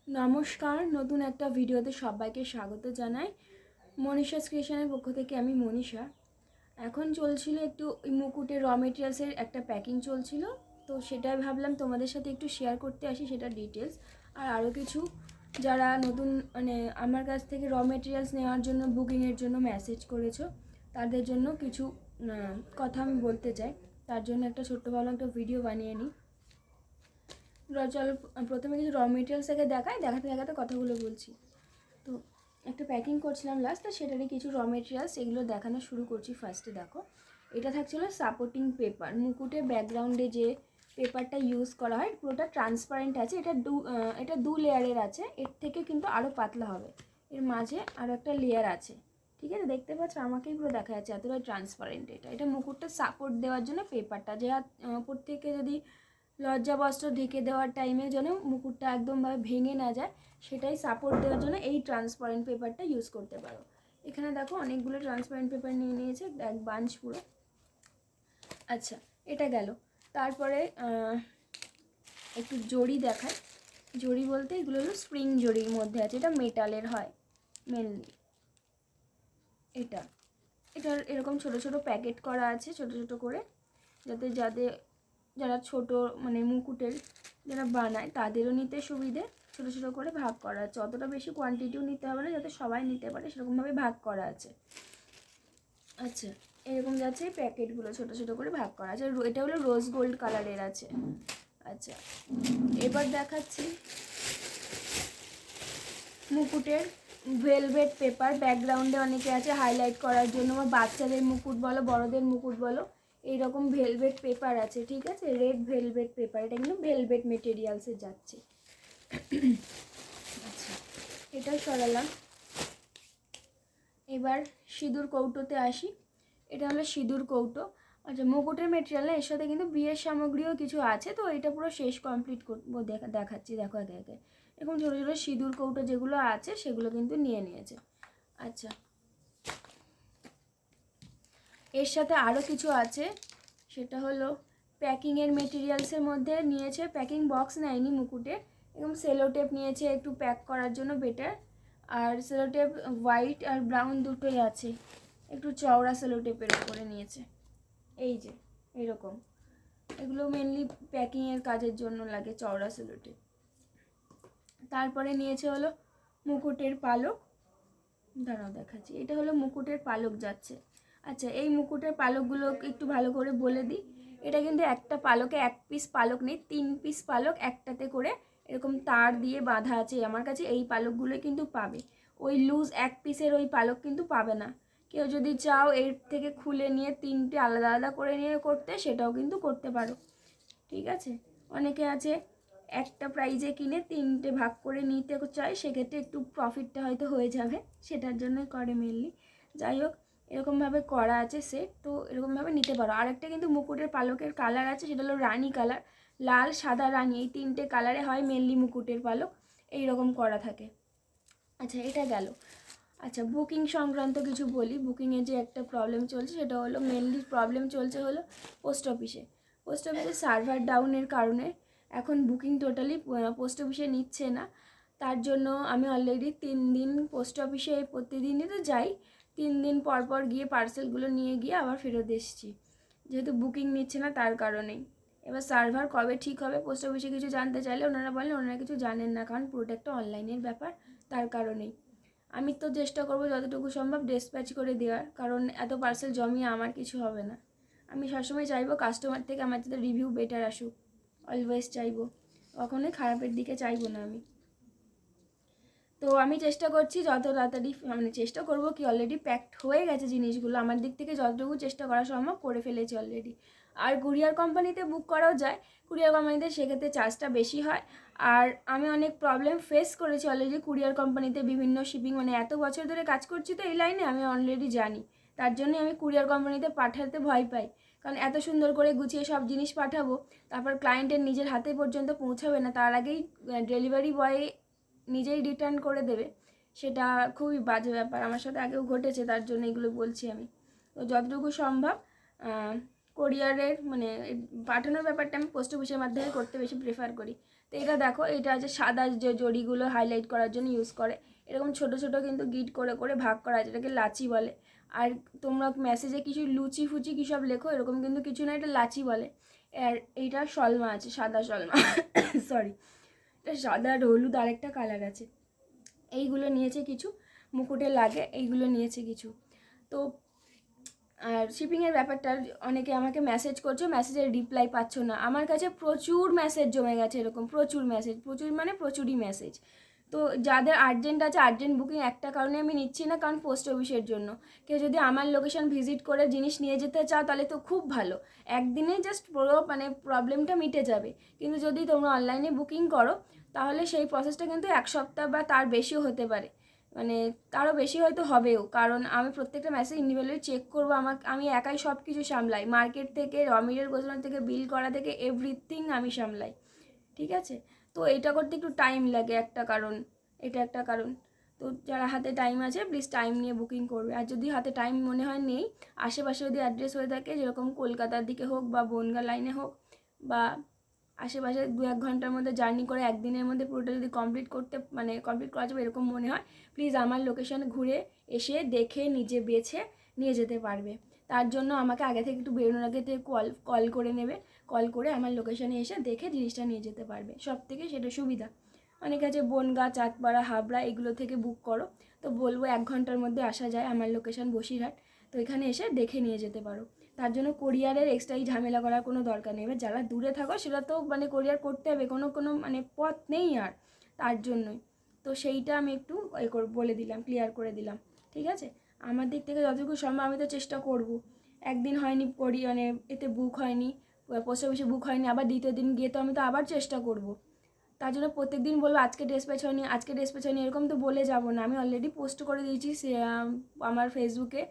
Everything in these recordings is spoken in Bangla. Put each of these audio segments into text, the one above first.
নমস্কার, নতুন একটা ভিডিওতে সবাইকে স্বাগত জানাই। মনীষা ক্রিয়েশনের পক্ষ থেকে আমি মনীষা। এখন চলছিল একটু মুকুটের র মেটেরিয়ালসের একটা প্যাকিং চলছিল, তো সেটাই ভাবলাম তোমাদের সাথে একটু শেয়ার করতে আসি সেটা ডিটেলস। আর আরও কিছু যারা নতুন আমার কাছ থেকে র মেটেরিয়ালস নেওয়ার জন্য বুকিংয়ের জন্য মেসেজ করেছো, তাদের জন্য কিছু কথা আমি বলতে চাই। তার জন্য একটা ছোট্ট ভালো একটা ভিডিও বানিয়ে নিই। চলো প্রথমে কিছু র মেটেরিয়ালস থেকে দেখাতে দেখাতে কথাগুলো বলছি। তো একটা প্যাকিং করছিলাম লাস্ট, তো সেটারই কিছু র মেটেরিয়ালস এগুলো দেখানো শুরু করছি। ফার্স্টে দেখো, এটা থাকছিলো সাপোর্টিং পেপার। মুকুটের ব্যাকগ্রাউন্ডে যে পেপারটা ইউজ করা হয় পুরোটা ট্রান্সপারেন্ট আছে। এটা দু লেয়ারের আছে, এর থেকে কিন্তু আরও পাতলা হবে। এর মাঝে আরও একটা লেয়ার আছে, ঠিক আছে? দেখতে পাচ্ছ, আমাকেই পুরো দেখা যাচ্ছে এতটাই ট্রান্সপারেন্ট। এটা মুকুটটা সাপোর্ট দেওয়ার জন্য পেপারটা, যে ওপর থেকে যদি লজ্জা বস্ত্র ঢেকে দেওয়ার টাইমে যেন মুকুটটা একদমভাবে ভেঙে না যায়, সেটাই সাপোর্ট দেওয়ার জন্য এই ট্রান্সপারেন্ট পেপারটা ইউজ করতে পারো। এখানে দেখো অনেকগুলো ট্রান্সপারেন্ট পেপার নিয়ে নিয়েছে, এক বাঞ্চ পুরো। আচ্ছা, এটা গেল। তারপরে একটু জড়ি দেখায়। জড়ি বলতে এগুলো হলো স্প্রিং জড়ির মধ্যে আছে, এটা মেটালের হয় মেনলি। এটার এরকম ছোট ছোট প্যাকেট করা আছে, ছোট ছোট করে, যাতে যারা ছোট মুকুটের যারা বানায় তাদেরও নিতে সুবিধে। ছোটো ছোটো করে ভাগ করা আছে, অতটা বেশি কোয়ান্টিটিও নিতে হবে না, যাতে সবাই নিতে পারে সেরকমভাবে ভাগ করা আছে। আচ্ছা, এরকম যাচ্ছে প্যাকেটগুলো ছোটো ছোটো করে ভাগ করা আছে। এটা হলো রোজ গোল্ড কালারের আছে। আচ্ছা, এবার দেখাচ্ছি মুকুটের ভেলভেট পেপার। ব্যাকগ্রাউন্ডে অনেকে আছে হাইলাইট করার জন্য, বা বাচ্চাদের মুকুট বলো বড়দের মুকুট বলো, এইরকম ভেলভেট পেপার আছে, ঠিক আছে? রেড ভেলভেট পেপার, এটা কিন্তু ভেলভেট মেটেরিয়ালসে যাচ্ছে। আচ্ছা, এটা সরালাম। এবার সিঁদুর কৌটোতে আসি। এটা হলো সিঁদুর কৌটো। আচ্ছা, মুকুটের মেটেরিয়াল, এর সাথে কিন্তু বিয়ের সামগ্রীও কিছু আছে, তো এটা পুরো শেষ কমপ্লিট করবো, দেখাচ্ছি। দেখো একে একে এরকম ছোটো ছোটো সিঁদুর কৌটো যেগুলো আছে সেগুলো কিন্তু নিয়ে নিয়েছে। আচ্ছা, এর সাথে আরও কিছু আছে, সেটা হলো প্যাকিংয়ের মেটেরিয়ালসের মধ্যে নিয়েছে। প্যাকিং বক্স নেয়নি মুকুটে, এরকম সেলোটেপ নিয়েছে একটু প্যাক করার জন্য বেটার। আর সেলোটেপ হোয়াইট আর ব্রাউন দুটোই আছে, একটু চওড়া সেলোটেপের উপরে নিয়েছে। এই যে এরকম, এগুলো মেনলি প্যাকিংয়ের কাজের জন্য লাগে, চওড়া সেলোটেপ। তারপরে নিয়েছে হলো মুকুটের পালক। দাঁড়াও দেখাচ্ছি, এটা হলো মুকুটের পালক যাচ্ছে। আচ্ছা, এই মুকুটের পালকগুলো একটু ভালো করে বলে দিই। এটা কিন্তু একটা পালকে এক পিস পালক নেই, 3 পিস পালক একটাতে করে এরকম তার দিয়ে বাঁধা আছে। আমার কাছে এই পালকগুলো কিন্তু পাবে, ওই লুজ এক পিসের ওই পালক কিন্তু পাবে না। কেউ যদি চাও এর থেকে খুলে নিয়ে 3টে আলাদা আলাদা করে নিয়ে করতে, সেটাও কিন্তু করতে পারো, ঠিক আছে? অনেকে আছে একটা প্রাইজে কিনে 3টে ভাগ করে নিতে চায়, সেক্ষেত্রে একটু প্রফিটটা হয়তো হয়ে যাবে, সেটার জন্যই করে মেনলি। যাই হোক, এরকমভাবে করা আছে সেট, তো এরকমভাবে নিতে পারো। আরেকটা কিন্তু মুকুটের পালকের কালার আছে, সেটা হলো রানী কালার, লাল সাদা রানী, এই 3টে কালারে হয় মেনলি মুকুটের পালক, এইরকম করা থাকে। আচ্ছা, এটা গেল। আচ্ছা, বুকিং সংক্রান্ত কিছু বলি। বুকিংয়ে যে একটা প্রবলেম চলছে, সেটা হলো মেনলি প্রবলেম চলছে হলো পোস্ট অফিসে সার্ভার ডাউনের কারণে এখন বুকিং টোটালি পোস্ট অফিসে নিচ্ছে না। তার জন্য আমি অলরেডি 3 দিন পোস্ট অফিসে প্রতিদিনই তো যাই, 3 দিন পর পর গিয়ে পার্সেলগুলো নিয়ে গিয়ে আবার ফেরত এসেছি, যেহেতু বুকিং নিচ্ছে না তার কারণেই। এবার সার্ভার কবে ঠিক হবে, পোস্ট অফিসে কিছু জানতে চাইলে ওনারা বলেন ওনারা কিছু জানেন না, কারণ পুরোটা একটা অনলাইনের ব্যাপার, তার কারণেই। আমি তো চেষ্টা করবো যতটুকু সম্ভব ডিসপ্যাচ করে দেওয়ার, কারণ এত পার্সেল জমিয়ে আমার কিছু হবে না। আমি সবসময় চাইবো কাস্টমার থেকে আমার যাতে রিভিউ বেটার আসুক, অলওয়েজ চাইবো, কখনোই খারাপের দিকে চাইবো না আমি। তো আমি চেষ্টা করছি যত তাড়াতাড়ি, চেষ্টা করবো কি, অলরেডি প্যাকড হয়ে গেছে জিনিসগুলো, আমার দিক থেকে যতটুকু চেষ্টা করা সম্ভব করে ফেলেছি অলরেডি। আর কুরিয়ার কোম্পানিতে বুক করাও যায়, কুরিয়ার কোম্পানিতে সেক্ষেত্রে চার্জটা বেশি হয়। আর আমি অনেক প্রবলেম ফেস করেছি অলরেডি কুরিয়ার কোম্পানিতে, বিভিন্ন শিপিং, এত বছর ধরে কাজ করছি তো এই লাইনে, আমি অলরেডি জানি। তার জন্যই আমি কুরিয়ার কোম্পানিতে পাঠাতে ভয় পাই, কারণ এত সুন্দর করে গুছিয়ে সব জিনিস পাঠাবো, তারপর ক্লায়েন্টের নিজের হাতে পর্যন্ত পৌঁছাবে না, তার আগেই ডেলিভারি বয় নিজেই রিটার্ন করে দেবে, সেটা খুবই বাজে ব্যাপার। আমার সাথে আগেও ঘটেছে, তার জন্য এগুলো বলছি আমি। তো যতটুকু সম্ভব কোরিয়ারের পাঠানোর ব্যাপারটা আমি পোস্ট অফিসের মাধ্যমে করতে বেশি প্রেফার করি। তো এটা দেখো, এটা আছে সাদা যে জড়িগুলো হাইলাইট করার জন্য ইউজ করে। এরকম ছোট ছোট কিন্তু গিট করে করে ভাগ করা আছে, এটাকে লাচি বলে। আর তোমরা মেসেজে কিছু লুচি ফুচি কী সব লেখো, এরকম কিন্তু কিছু না, এটা লাচি বলে। আর এইটা সলমা আছে, সাদা সলমা সরি, এটা সাদা আর হলুদ আরেকটা কালার আছে। এইগুলো নিয়েছে কিছু, মুকুটে লাগে, এইগুলো নিয়েছে কিছু। তো আর শিপিংয়ের ব্যাপারটা, অনেকে আমাকে মেসেজ করছো, মেসেজের রিপ্লাই পাচ্ছ না। আমার কাছে প্রচুর মেসেজ জমে গেছে, এরকম প্রচুর মেসেজ, প্রচুর মানে প্রচুরই মেসেজ। তো যাদের আর্জেন্ট আছে, আর্জেন্ট বুকিং একটা কারণে আমি নিচ্ছি না, কারণ পোস্ট অফিসের জন্য। কেউ যদি আমার লোকেশন ভিজিট করে জিনিস নিয়ে যেতে চাও তাহলে তো খুব ভালো, একদিনে জাস্ট পুরো মানে প্রবলেমটা মিটে যাবে। কিন্তু যদি তোমরা অনলাইনে বুকিং করো তাহলে সেই প্রসেসটা কিন্তু 1 সপ্তাহ বা তার বেশিও হতে পারে, মানে তারও বেশি হয়তো হবেও, কারণ আমি প্রত্যেকটা মেসেজ ইন্ডিভিজুয়ালি চেক করবো। আমি একাই সব কিছু সামলাই, মার্কেট থেকে র মেটেরিয়াল গোছানো থেকে বিল করা থেকে এভরিথিং আমি সামলাই, ঠিক আছে। তো এটা করতে একটু টাইম লাগে, একটা কারণ, এটা একটা কারণ। তো যারা হাতে টাইম আছে প্লিজ টাইম নিয়ে বুকিং করবে। আর যদি হাতে টাইম মনে হয় নেই, আশেপাশে যদি অ্যাড্রেস হয়ে থাকে, যেরকম কলকাতার দিকে হোক বা বনগাঁ লাইনে হোক, বা আশেপাশে 2-1 ঘন্টার মধ্যে জার্নি করে একদিনের মধ্যে পুরোটা যদি কমপ্লিট করা যাবে এরকম মনে হয়, প্লিজ আমার লোকেশানে ঘুরে এসে দেখে নিজে বেছে নিয়ে যেতে পারবে। তার জন্য আমাকে আগে থেকে একটু বেরোনোর আগে থেকে কল করে নেবে, কল করে আমার লোকেশানে এসে দেখে জিনিসটা নিয়ে যেতে পারবে, সব থেকে সেটা সুবিধা। অনেক আছে বনগাঁ, চাঁদপাড়া, হাবড়া এগুলো থেকে বুক করো, তো বলবো 1 ঘন্টার মধ্যে আসা যায়। আমার লোকেশান বসিরহাট, তো এখানে এসে দেখে নিয়ে যেতে পারো। তার জন্য কোরিয়ারের এক্সট্রাই ঝামেলা করার কোনো দরকার নেই। এবার যারা দূরে থাকো সেটা তো মানে কোরিয়ার করতে হবে, কোনো মানে পথ নেই আর, তার জন্যই। তো সেইটা আমি একটু বলে দিলাম, ক্লিয়ার করে দিলাম, ঠিক আছে। আমার দিক থেকে যতটুকু সম্ভব আমি তো চেষ্টা করব। একদিন হয়নি মানে এতে বুক হয়নি, পোস্ট অফিসে বুক হয়নি, আবার দ্বিতীয় দিন গিয়ে তো আমি তো আবার চেষ্টা করব। তার জন্য প্রত্যেক দিন বলবো আজকে ডেসপ্যাচ হয়নি এরকম তো বলে যাব না। আমি অলরেডি পোস্ট করে দিয়েছি আমার ফেসবুকে,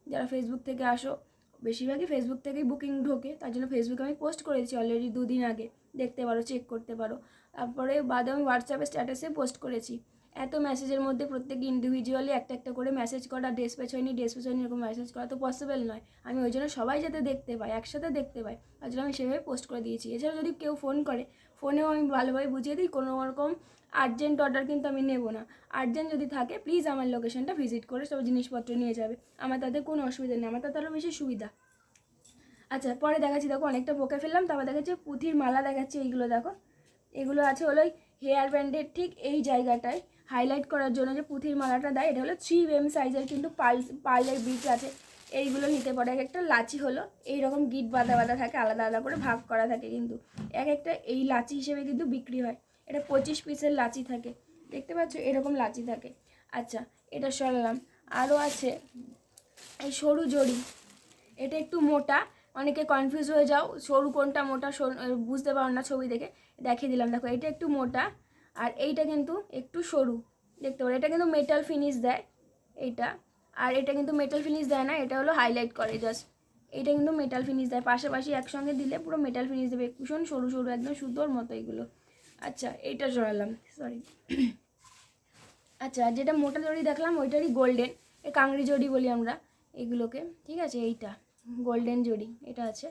যারা ফেসবুক থেকে আসো, বেশিরভাগই ফেসবুক থেকেই বুকিং ঢোকে, তার জন্য ফেসবুকে আমি পোস্ট করেছি অলরেডি 2 দিন আগে, দেখতে পারো, চেক করতে পারো। তারপরে বাদে আমি হোয়াটসঅ্যাপে স্ট্যাটাসে পোস্ট করেছি। এত মেসেজের মধ্যে প্রত্যেক ইন্ডিভিজুয়ালি একটা একটা করে মেসেজ করা, ডেসপ্যাচ হয়নি এরকম মেসেজ করা তো পসিবল নয়। আমি ওই জন্য সবাই যাতে দেখতে পাই, একসাথে দেখতে পাই, তার জন্য আমি সেভাবে পোস্ট করে দিয়েছি। এছাড়া যদি কেউ ফোন করে, ফোনেও আমি ভালোভাবে বুঝিয়ে দিই, কোনো রকম আর্জেন্ট অর্ডার কিন্তু আমি নেব না। আর্জেন্ট যদি থাকে প্লিজ আমার লোকেশনটা ভিজিট করে সব জিনিসপত্র নিয়ে যাবে, আমার তাতে কোনো অসুবিধা নেই, আমার তাতে আরও বেশি সুবিধা। আচ্ছা, পরে দেখাচ্ছি, দেখো অনেকটা বকে ফেললাম, তারপর দেখাচ্ছি পুঁথির মালা দেখাচ্ছি। এইগুলো দেখো, এগুলো আছে হলো হেয়ার ব্যান্ডের ঠিক এই জায়গাটায় হাইলাইট করার জন্য যে পুঁথির মালাটা দেয়, এটা হলো 3mm সাইজের, কিন্তু পার্লের বিট আছে। এইগুলো নিতে পারে। এক একটা লাচি হলো এইরকম গিট বাঁধা বাঁধা থাকে, আলাদা আলাদা করে ভাগ করা থাকে, কিন্তু এক একটা এই লাচি হিসেবে কিন্তু বিক্রি হয়। এটা 25 পিসের লাচি থাকে, দেখতে পাচ্ছ এরকম লাচি থাকে। আচ্ছা, এটা সরালাম। আরও আছে এই সরু জড়ি, এটা একটু মোটা, অনেকে কনফিউজ হয়ে যাও সরু কোনটা মোটা, বুঝতে পারো না ছবি দেখে, দেখিয়ে দিলাম। দেখো এটা একটু মোটা আর এইটা কিন্তু একটু সরু, দেখতে পারো। এটা কিন্তু মেটাল ফিনিশ দেয় এইটা, আর এটা কিন্তু মেটাল ফিনিশ দেয় না, এটা হলো হাইলাইট করে জাস্ট। এইটা কিন্তু মেটাল ফিনিশ দেয়, পাশাপাশি একসঙ্গে দিলে পুরো মেটাল ফিনিশ দেবে, ভীষণ সরু সরু একদম সুতোর মতো এইগুলো। আচ্ছা, এইটা সরালাম, সরি। আচ্ছা, যেটা মোটা জড়ি দেখলাম ওইটারই গোল্ডেন, কাংড়ি জড়ি বলি আমরা এগুলোকে, ঠিক আছে। এইটা গোল্ডেন জড়ি, এটা আছে।